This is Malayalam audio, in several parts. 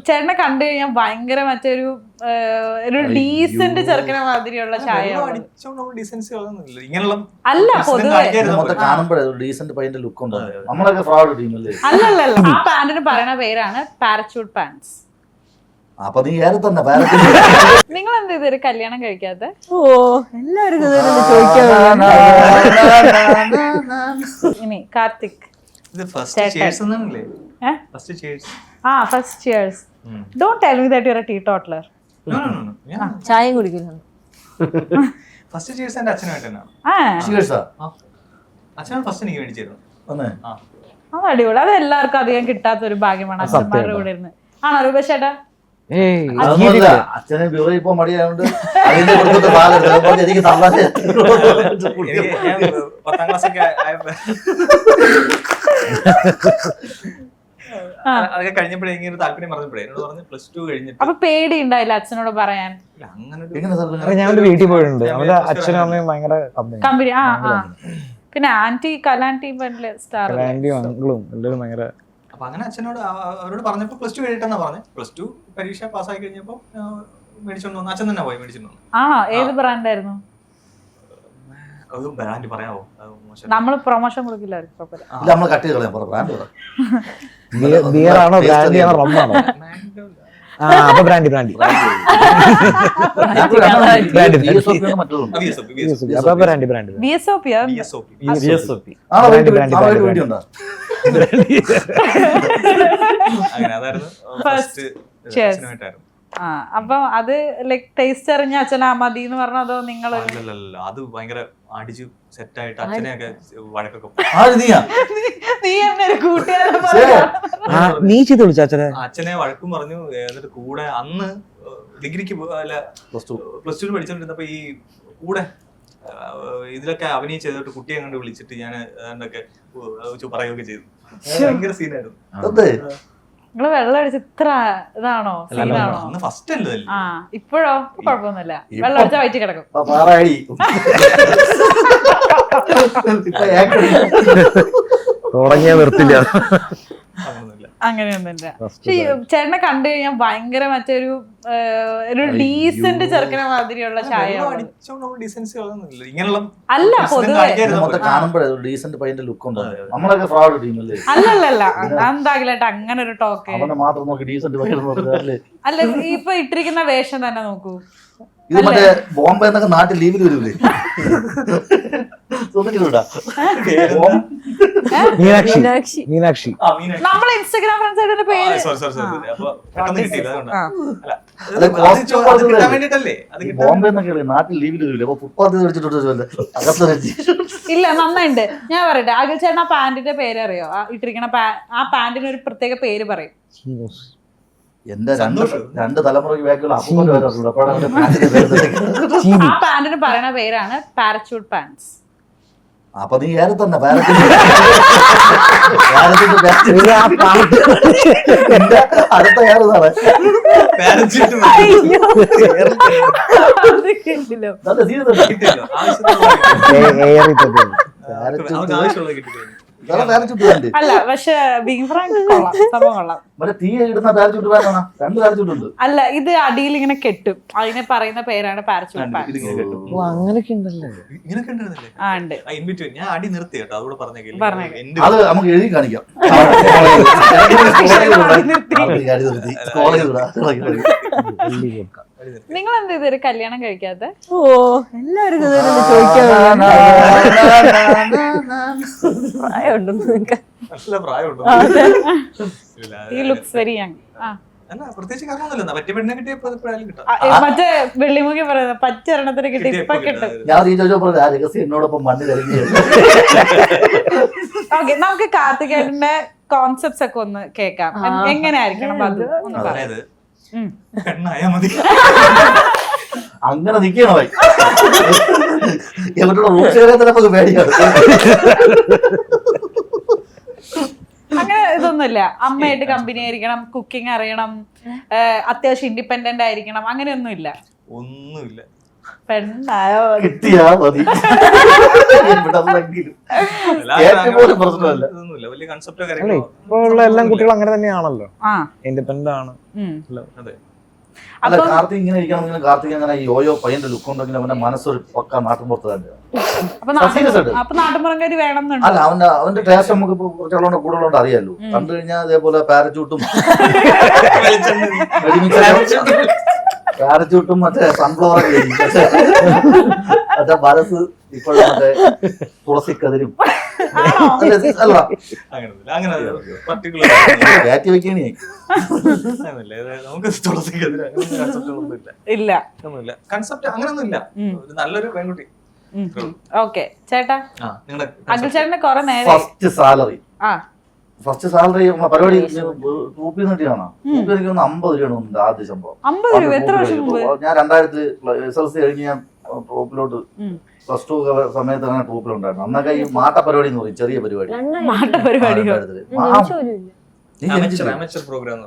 ചേട്ടനെ കണ്ടു കഴിഞ്ഞാൽ ഭയങ്കര മറ്റൊരു ഡീസന്റ് ചെറുക്കനെ മാതിരിയുള്ള ചായ അല്ല അല്ലല്ല ആ പാന്റിന് പറയുന്ന പേരാണ് പാരച്യൂട്ട് പാൻസ്. നിങ്ങൾ എന്താ ഇതൊരു കല്യാണം കഴിക്കാത്ത? എല്ലാവരും ഇനി Karthik first cheers. Don't tell me that you're a teetotaler. ചായയും കുടിക്കുന്നുണ്ട്. ഫസ്റ്റ് ചേഴ്സ് എന്റെ അച്ഛനായിട്ടാണ്. അച്ഛനാണ് ഫസ്റ്റ് എനിക്ക് മേടിച്ചിരുന്നു. അത് അടിപൊളി. അത് എല്ലാവർക്കും അധികം കിട്ടാത്തൊരു ഭാഗ്യമാണ് അച്ഛന്മാരുടെ കൂടെ ഇരുന്ന്. ആണോ രൂപേഷ് ചേട്ടാ? അച്ഛനെ ഇപ്പൊ മടിയായോണ്ട് എനിക്ക് 10ാം ക്ലാസ്സൊക്കെ അതൊക്കെ കഴിഞ്ഞപ്പോഴേ ഇങ്ങനെ താല്പര്യം പറഞ്ഞപ്പോഴേ എന്നോട് പറഞ്ഞു +2 കഴിഞ്ഞിട്ട്. അപ്പൊ പേടി ഉണ്ടായില്ല അച്ഛനോട് പറയാൻ? ഞാൻ വീട്ടിൽ പോയിട്ടുണ്ട്. അവരുടെ അച്ഛനും അമ്മയും ഭയങ്കര കമ്പനി. പിന്നെ ആന്റി കലാന്റി ആന്റിയും അങ്കിളും എല്ലാവരും ഭയങ്കര. അപ്പൊ അങ്ങനെ അച്ഛനോട് അവരോട് പറഞ്ഞപ്പോ +2 കഴിഞ്ഞിട്ടെന്നാ പറഞ്ഞത്. +2 പരീക്ഷ പാസ്സായി കഴിഞ്ഞപ്പോ മേടിച്ചോണ്ട് വന്നു. അച്ഛൻ തന്നെ പോയി മേടിച്ചോണ്ട് വന്നു. ഏത് ബ്രാൻഡായിരുന്നു? ബ്രാൻഡ് പറയാമോ? നമ്മള് പ്രൊമോഷൻ കൊടുക്കില്ല. ബിയർ ആണോ ബ്രാൻഡി ആണോ റമ്മാണോ? അപ്പൊ ബ്രാൻഡി ബ്രാൻഡി അങ്ങനെ അതായിരുന്നു ഫസ്റ്റ് ചേട്ടനായിട്ടായിരുന്നു. അപ്പൊ അത് ലൈക് ടേസ്റ്റ് അറിഞ്ഞ അച്ഛനാ മതി എന്ന് പറഞ്ഞോ? അതോ നിങ്ങൾ? അത് ഭയങ്കര അടിച്ചു സെറ്റായിട്ട് അച്ഛനെയൊക്കെ വഴക്കൊക്കെ അച്ഛനെ വഴക്കും പറഞ്ഞു. എന്നിട്ട് കൂടെ അന്ന് ഡിഗ്രിക്ക് അല്ല +2 പഠിച്ചോണ്ടിരുന്നപ്പോ ഈ കൂടെ ഇതിലൊക്കെ അഭിനയം ചെയ്തിട്ട് കുട്ടിയെ കണ്ട് വിളിച്ചിട്ട് ഞാൻ അതൊക്കെ പറയുകയൊക്കെ ചെയ്തു. ഭയങ്കര സീനായിരുന്നു. നിങ്ങള് വെള്ളം അടിച്ച് ഇത്ര ഇതാണോ? അന്ന് ഫസ്റ്റ് അല്ലേ? ഇപ്പോഴോ? കുഴപ്പമൊന്നുമില്ല. വെള്ളം അടിച്ചാ വയറ്റി കിടക്കും. തുടങ്ങിയ നിർത്തില്ല. അങ്ങനെയൊന്നുമില്ല. പക്ഷെ ചേട്ടനെ കണ്ടു കഴിഞ്ഞാൽ ഭയങ്കര മറ്റൊരു ഡീസന്റ് ചെറുക്കനെ മാതിരിയുള്ള ചായ അല്ല. അല്ലല്ല എന്താകില്ലാട്ട് അങ്ങനെ ഒരു ടോക്ക്. അല്ല ഇപ്പൊ ഇട്ടിരിക്കുന്ന വേഷം തന്നെ നോക്കൂ. ഇത് മറ്റേ ബോംബെ എന്നൊക്കെ നാട്ടിൽ ലീവിൽ വരൂലേ? മീനാക്ഷി നമ്മളെ ഇൻസ്റ്റാഗ്രാം ഫ്രണ്ട്സ് ആയിട്ട് പേര് ബോംബെ എന്നൊക്കെ നാട്ടിൽ ലീവിൽ വരൂലേ? അപ്പൊ ഫുട്പാത്ത് വെച്ചിട്ടുണ്ട്. ഇല്ല നന്നായിണ്ട്. ഞാൻ പറയട്ടെ, അഖിൽ ചേട്ടൻ ആ പാന്റിന്റെ പേര് അറിയോ? ഇട്ടിരിക്കണ ആ പാന്റിന് ഒരു പ്രത്യേക പേര് പറയും. എന്റെ രണ്ട് തലമുറയ്ക്ക് ബാക്കിയുള്ള ആ പാന്റിന് പറയുന്ന പേരാണ് പാരച്യൂട്ട് പാൻസ്. അപ്പൊ നീ ഏറെ തന്നെ അടുത്ത ഏറെ അല്ല പക്ഷെ അല്ല ഇത് അടിയിൽ ഇങ്ങനെ കെട്ടും. അതിനെ പറയുന്ന പേരാണ് പാരച്യൂട്ട് പാൻസ്. അങ്ങനെയൊക്കെ ഉണ്ടല്ലേ? ഞാൻ അടി നിർത്തി കേട്ടോ. അതോട് പറഞ്ഞേക്കില്ല. നമുക്ക് എഴുതി കാണിക്കാം. നിങ്ങൾ എന്താ ഇതൊരു കല്യാണം കഴിക്കാത്ത? എല്ലാവരും നല്ല പ്രായമുണ്ടോ? He looks very young. പ്രത്യേകിച്ച് കാരണമൊന്നുമില്ല. പറ്റിയ പെണ്ണിനെ കിട്ടിയപ്പോഴും കിട്ടാം. മറ്റേ വെള്ളിമുഖി പറയുന്നത് പറ്റെണ്ണത്തിന് കിട്ടി ഇപ്പൊ കിട്ടും. എന്നോടൊപ്പം മണ്ണ് ഓക്കെ, നമുക്ക് കാർത്തികേട്ടന്റെ കോൺസെപ്റ്റ്സ് ഒക്കെ ഒന്ന് കേൾക്കാം. എങ്ങനെയായിരിക്കണം അത്? അതായത് പെണ്ണായാ മതി. അങ്ങനെ നിക്കണോ? എവിടെ റൂട്ട് പേടിയാണ്. അങ്ങനെ ഇതൊന്നുമില്ല. അമ്മയായിട്ട് കമ്പനി ആയിരിക്കണം, കുക്കിംഗ് അറിയണം, അത്യാവശ്യം ഇൻഡിപെൻഡന്റ് ആയിരിക്കണം, അങ്ങനെയൊന്നുമില്ല. ഒന്നുമില്ല. പെണ്ണായോ കിട്ടിയാ മതി. ഇവിടെന്നെങ്കിലും. ഏറ്റവും പോലും പ്രശ്നമല്ല. ഇതൊന്നുമില്ല, വലിയ കൺസെപ്റ്റോ അല്ലേ കാര്യങ്ങളോ. ഇപ്പൊ ഉള്ള എല്ലാ കുട്ടികളും അങ്ങനെ തന്നെയാണല്ലോ, ആ ഇൻഡിപെൻഡന്റ് ആണ്. അതെ. അല്ല, അപ്പം കാർത്തിക് ഇങ്ങനെ ഇരിക്കണമെങ്കിൽ കാർത്തിക് അങ്ങനെ ഈ യോയോ പയ്യന്റെ ലുക്ക് ഉണ്ടെങ്കിൽ അവന്റെ മനസ്സൊരു പക്ക നാട്ടിൻപുറത്ത് തന്നെയാണ്. അപ്പൊ നാട്ടുമ്പുറംകാരി വേണമെന്നുണ്ടോ? അല്ല, അവന്റെ ടേസ്റ്റ് നമുക്ക് ഇപ്പൊ കുറച്ചുള്ളതുകൊണ്ട് കൂടുതലുണ്ട് അറിയാലോ. കണ്ടു കഴിഞ്ഞാൽ അതേപോലെ പാരച്ചൂട്ടും പാരച്ചൂട്ടും മറ്റേ സൺഫ്ലവർ മറ്റേ മനസ്സ് ഇപ്പോഴും മറ്റേ തുളസിക്കതിരും അല്ല അങ്ങനെ പർട്ടിക്കുലർ കയറ്റി വെക്കണേ. നമുക്ക് തുളസിക്കെതിരെ കൺസെപ്റ്റ് ഒന്നുമില്ല. ഇല്ല, ഒന്നുമില്ല, കൺസെപ്റ്റ് അങ്ങനൊന്നും ഇല്ല. ഒരു നല്ലൊരു പെൺകുട്ടി. ഓക്കെ ചേട്ടാ, നിങ്ങളുടെ അഖിൽ ചേട്ടന് കൊറേ നേരം ഫസ്റ്റ് സാലറി ആ പരിപാടി ട്രൂപ്പിൽ നിന്ന് കിട്ടിയാണോ? ട്രൂപ്പിൽ എനിക്ക് 50 രൂപയാണ് ആദ്യ ശമ്പളം. 50 രൂപ എത്ര വർഷം മുമ്പ്? ഞാൻ 2000 SLC കഴിഞ്ഞ് ഞാൻ ട്രൂപ്പിലോട്ട് +2 സമയത്ത് അങ്ങനെ ട്രൂപ്പിലുണ്ടായിരുന്നു. അന്നൊക്കെ ഈ മാട്ട പരിപാടി എന്ന് പറയും, ചെറിയ പരിപാടി. മാട്ട പരിപാടിയോ? amateur program.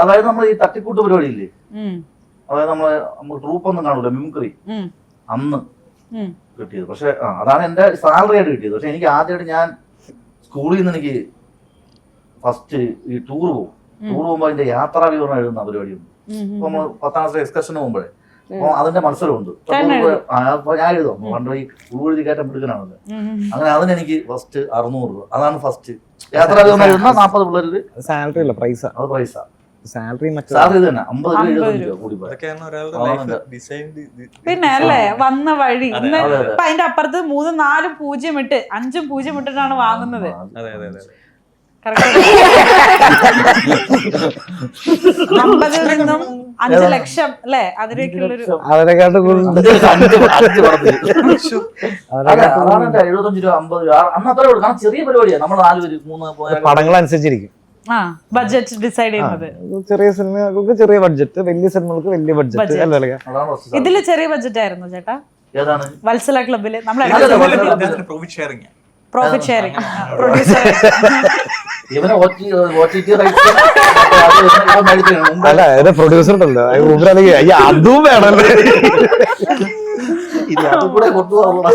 അതായത് നമ്മൾ ഈ തട്ടിക്കൂട്ട് പരിപാടി ഇല്ലേ, അതായത് നമ്മൾ ട്രൂപ്പ് ഒന്നും കാണൂല, മിമിക്രി അന്ന് കിട്ടിയത്. പക്ഷെ അതാണ് എന്റെ സാലറി ആയിട്ട് കിട്ടിയത്. പക്ഷെ എനിക്ക് ആദ്യമായിട്ട് ഞാൻ സ്കൂളിൽ നിന്ന് എനിക്ക് ഫസ്റ്റ് ഈ ടൂർ പോകുമ്പോൾ അതിന്റെ യാത്രാ വിവരണം എഴുതുന്ന പരിപാടിയുണ്ട്. ഇപ്പൊ നമ്മൾ 10ാം ക്ലാസ്സിലെ എക്സ്കർഷന് പോകുമ്പോഴേ അപ്പൊ അതിന്റെ മത്സരമുണ്ട്. അപ്പൊ ഞാൻ എഴുതും, പണ്ട് ഈ ഉൾവഴുതി കയറ്റം പിടിക്കാനാണല്ലോ. അങ്ങനെ അതിനെനിക്ക് ഫസ്റ്റ് 600 രൂപ. അതാണ് ഫസ്റ്റ് യാത്രാ വിവരണം എഴുതുന്ന 40 പിള്ളേര്. സാലറി അല്ല, പ്രൈസാ. അത് പ്രൈസാ. സാലറി സാലറി തന്നെ 50 രൂപ 70 രൂപ കൂടി പോയി. പിന്നെ അല്ലേ വന്ന വഴി ഇന്ന് ഇപ്പൊ അതിന്റെ അപ്പുറത്ത് 3, 4 പൂജ്യം ഇട്ട് 5 പൂജ്യം ഇട്ടിട്ടാണ് വാങ്ങുന്നത്. 50 നിന്നും 5 ലക്ഷം അല്ലെ, അതിലേക്കുള്ളൊരു അതിനെക്കാട്ട് കൂടുതൽ 75 രൂപ 50 രൂപ. അന്ന് അത്ര കാരണം ചെറിയ പരിപാടിയാണ്. നമ്മൾ 4 പേര് 3 പടങ്ങൾ അനുസരിച്ചിരിക്കും ബഡ്ജറ്റ് ഡിസൈഡ് ചെയ്യുന്നത്. ചെറിയ സിനിമകൾക്ക് ചെറിയ ബഡ്ജറ്റ്, വലിയ സിനിമകൾക്ക് വലിയ ബഡ്ജറ്റ് അല്ലേ? ഇതില് ചെറിയ ബഡ്ജറ്റ് ആയിരുന്നു ചേട്ടാ. ഏതാണ് വത്സല ക്ലബില് നമ്മൾ profit sharing. Profit sharing producer ഇവനെ അല്ല, ഇത് പ്രൊഡ്യൂസർ ഉണ്ടല്ലോ, അതും വേണല്ലേ. കൂടെ കൊണ്ടുപോകാ.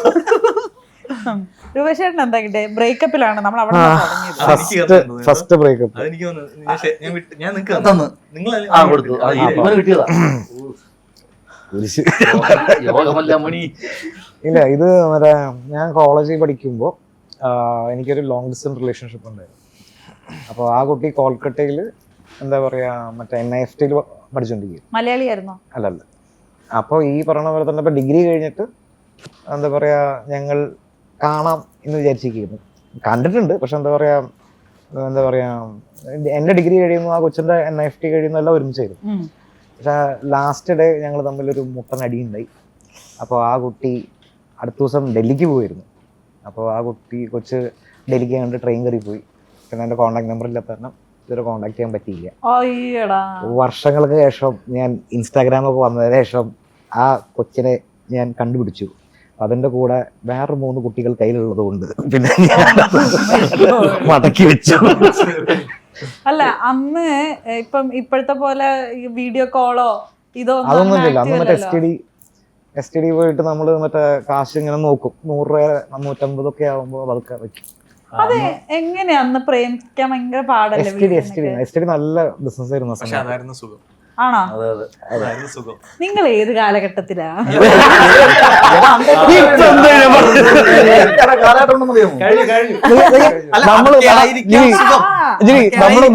രൂപേഷേട്ടൻ എന്താ കിട്ടേ? ബ്രേക്കപ്പിലാണ് നമ്മൾ അവിടെ ഫസ്റ്റ് ബ്രേക്കപ്പ്. അതെനിക്ക് ഞാൻ കൊടുത്തു. ഇവന് കിട്ടിയതാ. ഇല്ല, ഇത് മറ്റേ ഞാൻ കോളേജിൽ പഠിക്കുമ്പോൾ എനിക്കൊരു ലോങ് ഡിസ്റ്റൻസ് റിലേഷൻഷിപ്പ് ഉണ്ടായിരുന്നു. അപ്പോൾ ആ കുട്ടി കോൽക്കട്ടയിൽ എന്താ പറയാ മറ്റേ NIFT പഠിച്ചോണ്ടിരിക്കും. മലയാളിയായിരുന്നോ? അല്ലല്ല. അപ്പോൾ ഈ പറഞ്ഞ പോലെ തന്നെ ഇപ്പൊ ഡിഗ്രി കഴിഞ്ഞിട്ട് എന്താ പറയാ ഞങ്ങൾ കാണാം എന്ന് വിചാരിച്ചിരിക്കുന്നു. കണ്ടിട്ടുണ്ട്, പക്ഷെ എന്താ പറയാ എന്റെ ഡിഗ്രി കഴിയുന്നു, ആ കൊച്ചിന്റെ NIFT കഴിയുന്നു, എല്ലാം ഒരുമിച്ചായിരുന്നു. പക്ഷെ ലാസ്റ്റ് ഡേ ഞങ്ങൾ തമ്മിലൊരു മുട്ടൻ അടിയുണ്ടായി. അപ്പോൾ ആ കുട്ടി അടുത്ത ദിവസം ഡൽഹിക്ക് പോയിരുന്നു. അപ്പോൾ ആ കൊച്ച് ഡൽഹിക്ക് കണ്ട് ട്രെയിൻ കയറി പോയി. പിന്നെ എൻ്റെ കോൺടാക്ട് നമ്പർ ഇല്ലാത്ത കാരണം ഇതുവരെ കോൺടാക്ട് ചെയ്യാൻ പറ്റിയില്ല. വർഷങ്ങൾക്ക് ശേഷം ഞാൻ ഇൻസ്റ്റാഗ്രാമൊക്കെ വന്നതിന് ശേഷം ആ കൊച്ചിനെ ഞാൻ കണ്ടുപിടിച്ചു. അതിൻ്റെ കൂടെ വേറെ 3 കുട്ടികൾ കയ്യിലുള്ളത് കൊണ്ട് പിന്നെ മടക്കി വെച്ചു. അല്ല, അന്ന് ഇപ്പോഴത്തെ പോലെ വീഡിയോ കോളോ അതൊന്നും ഇല്ല. അന്ന് മറ്റേ STD പോയിട്ട് നമ്മള് മറ്റേ കാശ് ഇങ്ങനെ നോക്കും. 100 രൂപ 150 ഒക്കെ ആവുമ്പോ അതൊക്കെ വെക്കും. അതെ, എങ്ങനെയാ അന്ന് പ്രേമിക്കാൻ ഭയങ്കര പാടല്ലേ? STD നല്ല ബിസിനസ് ആയിരുന്നു. അതായിരുന്നു സുഖം. ആണോ? അതായിരുന്നു സുഖം. നിങ്ങൾ ഏത് കാലഘട്ടത്തിലാ?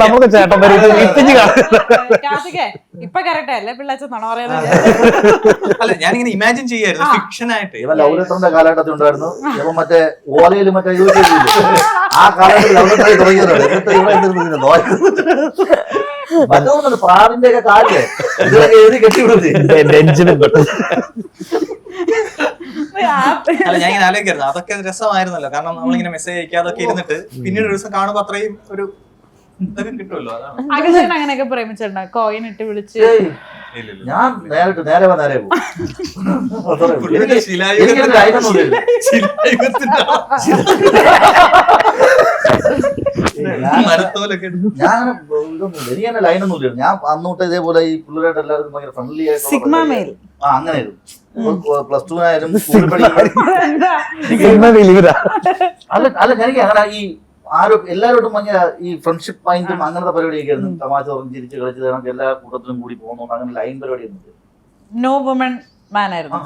നമ്മളൊക്കെ ചേട്ടൻ ഇപ്പൊ കറക്റ്റ് അല്ലേ പിള്ളേച്ച നുണ പറയുന്നത്? അല്ല, ഞാനിങ്ങനെ ഇമാജിൻ ചെയ്യായിരുന്നു ഫിക്ഷൻ ആയിട്ട്. ഇവ ലവ് ലെറ്ററിന്റെ കാലഘട്ടത്തിൽ ഉണ്ടായിരുന്നു. ഇവ മറ്റേ ഓലയിൽ മറ്റേ ആ കാലഘട്ടത്തിൽ ലവ് ലെറ്റർ തുടങ്ങിയതാണ്. പ്രാവിന്റെ ഒക്കെ കാല് ഇതൊക്കെ എഴുതി കെട്ടിവിടുന്നത്. അല്ല, ഞാൻ ഇങ്ങനെ ആലോചിക്കായിരുന്നു, അതൊക്കെ രസമായിരുന്നല്ലോ. കാരണം നമ്മളിങ്ങനെ മെസ്സേജ് അയക്കാതൊക്കെ ഇരുന്നിട്ട് പിന്നീട് ഒരു ദിവസം കാണുമ്പോ അത്രയും ഒരു ഇതൊക്കെ കിട്ടുമല്ലോ. അതാണ് അങ്ങനെയൊക്കെ പ്രേമിച്ചിട്ടുണ്ടോ? കോയിൻ ഇട്ട് വിളിച്ച് ഞാൻ നേരെ പോകും. ഞാൻ ലൈനൊന്നും ഇല്ല. ഞാൻ അന്നോട്ട് ഇതേപോലെ ഈ പിള്ളേരായിട്ട് എല്ലാവർക്കും ഭയങ്കര ഫ്രണ്ട്ലി ആയിട്ട് അങ്ങനെ പ്ലസ് ടു ആയാലും സ്കൂളിൽ പഠിക്കുമ്പോൾ എന്താ സിനിമ വലിയതാ. അല്ല എനിക്ക് അങ്ങനെ ഈ എല്ലാവരോടും ഭയങ്കര ഈ ഫ്രണ്ട്ഷിപ്പ് മൈൻഡും അങ്ങനത്തെ പരിപാടിയൊക്കെ ആയിരുന്നു. തമാശ പറഞ്ഞ് ചിരിച്ച് കളിച്ച് നമുക്ക് എല്ലാ കൂട്ടത്തിലും കൂടി പോകുന്നോണ്ട് അങ്ങനെ ലൈൻ പരിപാടി ഒന്നും നോ വുമൺ മാൻ ആയിരുന്നു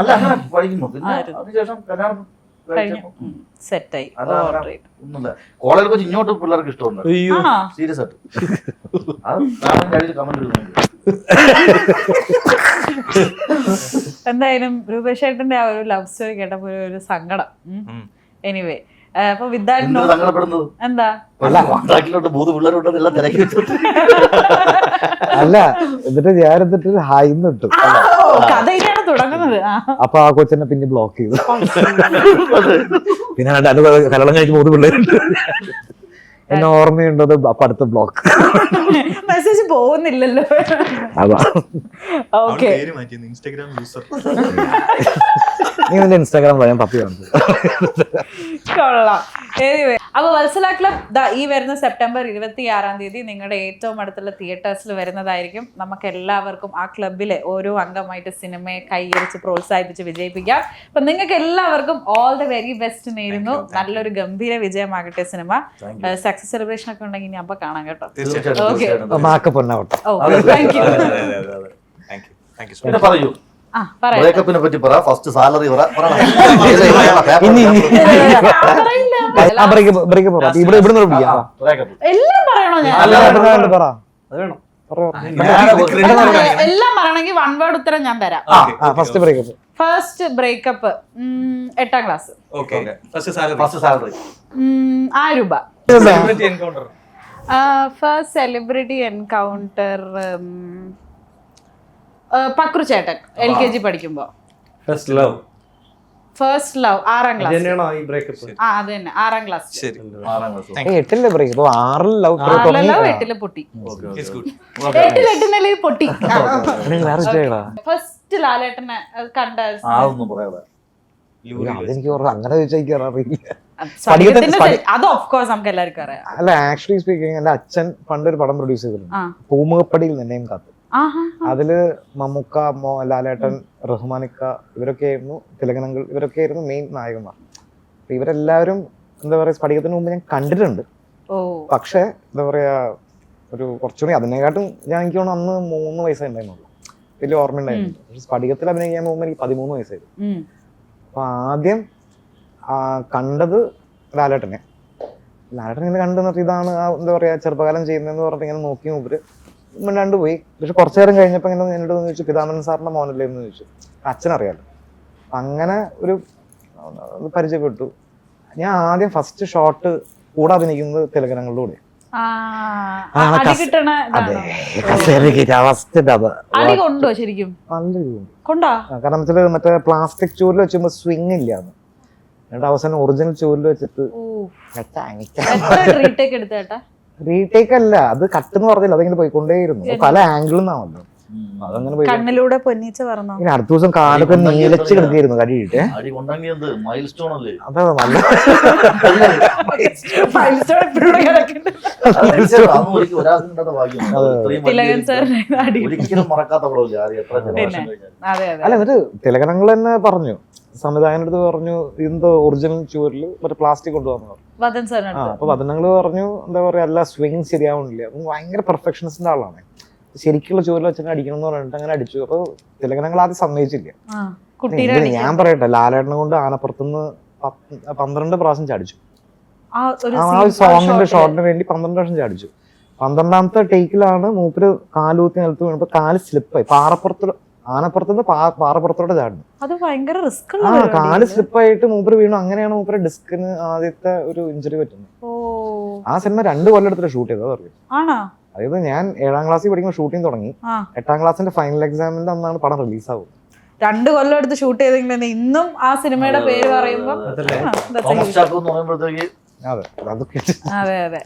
അല്ല അങ്ങനെ പഠിക്കുന്നു. പിന്നെ അതിനുശേഷം കല്യാണം കഴിച്ചപ്പോ സെറ്റായി. ഒന്നുമില്ല. കോളേജിൽ വെച്ച് ഇങ്ങോട്ട് പിള്ളേർക്ക് ഇഷ്ടമുണ്ട്. ആണോ? സീരിയസ് ആയിട്ട് അത് കാണാൻ കഴിയിൽ കമന്റ് ഇടുന്നുണ്ട്. എന്തായാലും രൂപേഷ് ഏട്ടന്റെ ആ ഒരു ലവ് സ്റ്റോറി കേട്ടപ്പോ ഒരു സങ്കടം. എനിവേ അപ്പൊ വിദ്യാർത്ഥി എന്തിനാ സങ്കടപ്പെടുന്നത്? എന്താ കോൺട്രാക്റ്റിലോട്ട് 3 പിള്ളേരുണ്ടെന്ന് എല്ലാം തിരക്കി വെച്ചിട്ട് അല്ല എന്നിട്ട് ഞാൻ എന്നിട്ട് ഹായിന്ന് ഇട്ടു. കഥ ഇനിയാണ് തുടങ്ങുന്നത്. അപ്പൊ ആ കൊച്ചിനെ പിന്നെ ബ്ലോക്ക് ചെയ്തു. പിന്നെ കല്യാണം കഴിച്ച് 3 പിള്ളേരുണ്ട്. എന്നെ ഓർമ്മയുണ്ടത് അപ്പൊ അടുത്ത ബ്ലോക്ക്. മെസ്സേജ് പോകുന്നില്ലല്ലോ. അതാ ഓക്കെ പേര് മാറ്റിയത് ഇൻസ്റ്റാഗ്രാം യൂസർ. നീ നിന്റെ ഇൻസ്റ്റാഗ്രാം പറയാൻ പപ്പി വന്നു. കൊള്ളാം. എനിവേ അപ്പൊ വത്സല ക്ലബ് ഈ വരുന്ന സെപ്റ്റംബർ 26 നിങ്ങളുടെ ഏറ്റവും അടുത്തുള്ള തിയേറ്റേഴ്സിൽ വരുന്നതായിരിക്കും. നമുക്ക് എല്ലാവർക്കും ആ ക്ലബിലെ ഓരോ അംഗമായിട്ട് സിനിമയെ കൈയടിച്ച് പ്രോത്സാഹിപ്പിച്ച് വിജയിപ്പിക്കാം. അപ്പൊ നിങ്ങൾക്ക് എല്ലാവർക്കും ഓൾ ദ വെരി ബെസ്റ്റ് നേരുന്നു. നല്ലൊരു ഗംഭീര വിജയമാകട്ടെ സിനിമ. സക്സസ് സെലിബ്രേഷൻ ഒക്കെ ഉണ്ടെങ്കിൽ ഇനി അപ്പൊ കാണാം കേട്ടോ. മാക്ക പൊന്നാവട്ടെ. Thank you. പിന്നെ പറയൂ, ആ പറയാം. ബ്രേക്കപ്പിനെ പറ്റി പറ. ഫസ്റ്റ് സാലറി പറ. ഇനി ബ്രേക്കപ്പ് ഇവിടെ ഇവിടുന്ന് പിടിക്കാം. എല്ലാം പറയണോ ഞാൻ? പറ അത് വേണം. എല്ലാം പറയണമെങ്കിൽ 1 വേർഡ് ഉത്തരം ഞാൻ തരാം. First breakup. First breakup 8ാം class. Okay. First salary. 1000 രൂപ. Celebrity encounter. First celebrity encounter Pakru ചേട്ടൻ LKG പഠിക്കുമ്പോ. First love. First love 6ാം class. തന്നെയാണോ ഈ ബ്രേക്കപ്പ്? ആ അത് തന്നെ 6ാം ക്ലാസ്. ശരി. 8ലെ ബ്രേക്കപ്പ്. 6 ലവ് 8ല് പൊട്ടി. It's good. 8ല് പൊട്ടി. വേറെ ഫസ്റ്റ് ലാലേട്ടനെ കണ്ട അതൊന്നും പറയാതെ അതെനിക്ക് അങ്ങനെ ചോദിച്ചാൽ അറിയില്ല. അത് ഓഫ് കോഴ്സ് നമുക്ക് എല്ലാവർക്കും അറിയാം. അല്ല ആക്ച്വലി സ്പീക്കിംഗ് എന്റെ അച്ഛൻ പണ്ടൊരു പടം പ്രൊഡ്യൂസ് ചെയ്തിട്ടുണ്ട്, പൂമുഖപ്പടിയിൽ നിന്നെയും കാത്ത്. അതില് മമ്മൂക്ക, ലാലേട്ടൻ, റഹ്മാനിക്ക ഇവരൊക്കെ ആയിരുന്നു, തിലകനങ്ങൾ ഇവരൊക്കെ ആയിരുന്നു മെയിൻ നായകന്മാർ. അപ്പൊ ഇവരെല്ലാവരും എന്താ പറയാ സ്ഫടികത്തിന് മുമ്പ് ഞാൻ കണ്ടിട്ടുണ്ട്. പക്ഷെ എന്താ പറയാ ഒരു കുറച്ചുകൂടി അതിനെക്കാട്ടും എനിക്ക് തോന്നുന്നു അന്ന് 3 വയസ്സേ ഉണ്ടായിരുന്നുള്ളൂ, വലിയ ഓർമ്മ ഉണ്ടായിരുന്നു. പക്ഷെ സ്ഫടികത്തിൽ അഭിനയിക്കാൻ പോകുമ്പോൾ എനിക്ക് 13 വയസ്സായിരുന്നു. അപ്പൊ ആദ്യം കണ്ടത് ലാലേട്ടനെ ഇങ്ങനെ കണ്ടു നിർത്തി ഇതാണ് എന്താ പറയാ ചെറുപ്പകാലം ചെയ്യുന്നതെന്ന് പറഞ്ഞിട്ട് ഇങ്ങനെ നോക്കി മൂപ്പര് മിണ്ടാണ്ട് പോയി. പക്ഷെ കുറച്ചു നേരം കഴിഞ്ഞപ്പോ ഇങ്ങനെ എന്നോട് ചോദിച്ചു, പിതാമരൻ സാറിന്റെ മോനല്ലേ എന്ന് ചോദിച്ചു. അച്ഛനറിയാലോ. പരിചയപ്പെട്ടു. ഞാൻ ആദ്യം ഫസ്റ്റ് ഷോട്ട് കൂടെ അഭിനയിക്കുന്നത് തിലകനങ്ങളിലൂടെ. കാരണം വെച്ചാൽ മറ്റേ പ്ലാസ്റ്റിക് ചൂരിൽ വെച്ചുമ്പോ സ്വിങ് ഇല്ലാന്ന്, എന്നിട്ട് അവസാനം ഒറിജിനൽ ചൂരിൽ വെച്ചിട്ട് റീടേക്ക് അല്ല, അത് കട്ട് എന്ന് പറഞ്ഞില്ല, അതിങ്ങനെ പോയിക്കൊണ്ടേയിരുന്നു പല ആംഗിളിൽ നിന്നാണല്ലോ. അതങ്ങനെ പോയി കണ്ണിലൂടെ പൊന്നിച്ച് പറഞ്ഞോ. ഇനി അടുത്ത ദിവസം കാലൊക്കെ നീലച്ച് കിടക്കായിരുന്നു കടിയിട്ട്. അതെ നല്ല അല്ല എന്നിട്ട് തിലകനങ്ങൾ തന്നെ പറഞ്ഞു, സംവിധായകന്റെ അടുത്ത് പറഞ്ഞു എന്തോ ഒറിജിനൽ ചുവരില് മറ്റേ പ്ലാസ്റ്റിക് കൊണ്ടുവന്നു. അപ്പൊ വദനങ്ങള് പറഞ്ഞു എന്താ പറയാ എല്ലാ സ്വിങ് ശരിയാവണില്ല. ഭയങ്കര പെർഫെക്ഷനിസ്റ്റിന്റെ ആളാണ്, ശരിക്കുള്ള ചുവരിൽ വെച്ചിട്ട് അടിക്കണം എന്ന് പറഞ്ഞിട്ട് അങ്ങനെ അടിച്ചു. അപ്പൊ തിലകനങ്ങൾ ആദ്യം സമ്മതിച്ചില്ല. ഞാൻ പറയട്ടെ, ലാലേട്ടനെ കൊണ്ട് ആനപ്പുറത്തുനിന്ന് 12 പ്രാവശ്യം ചാടിച്ചു. ആ സോങ്ങിന്റെ ഷോട്ടിന് വേണ്ടി 12 പ്രാവശ്യം ചാടിച്ചു. 12ാമത്തെ ടേക്കിലാണ് മൂപ്പര് കാലൂത്തി നിലത്ത് വീണപ്പോ കാല് സ്ലിപ്പായി. ആനപ്പുറത്തുനിന്ന് പാറപ്പുറത്തോടെ ചാടുന്നു. കാല് സ്ലിപ്പായിട്ട് മൂപ്പര് വീണു. അങ്ങനെയാണ് മൂപ്പര് ഡിസ്കിന് ആദ്യത്തെ ഒരു ഇഞ്ചുറി പറ്റുന്നത്. ആ സിനിമ 2 കൊല്ലം എടുത്തിട്ട് ഷൂട്ട് ചെയ്തത് അറിയാം. അതായത് ഞാൻ 7ാം ക്ലാസ്സിൽ പഠിക്കുമ്പോൾ ഷൂട്ടിംഗ് തുടങ്ങി, 8ാം ക്ലാസ്സിന്റെ ഫൈനൽ എക്സാമിന്റെ അന്നാണ് പടം റിലീസ് ആവുന്നത്. 2 കൊല്ലം എടുത്ത് ഷൂട്ട് ചെയ്തെങ്കിൽ ഇന്നും ആ സിനിമയുടെ പേര് പറയുമ്പോ പറയുമ്പോഴത്തേക്ക് അതെ അതൊക്കെ അതെ.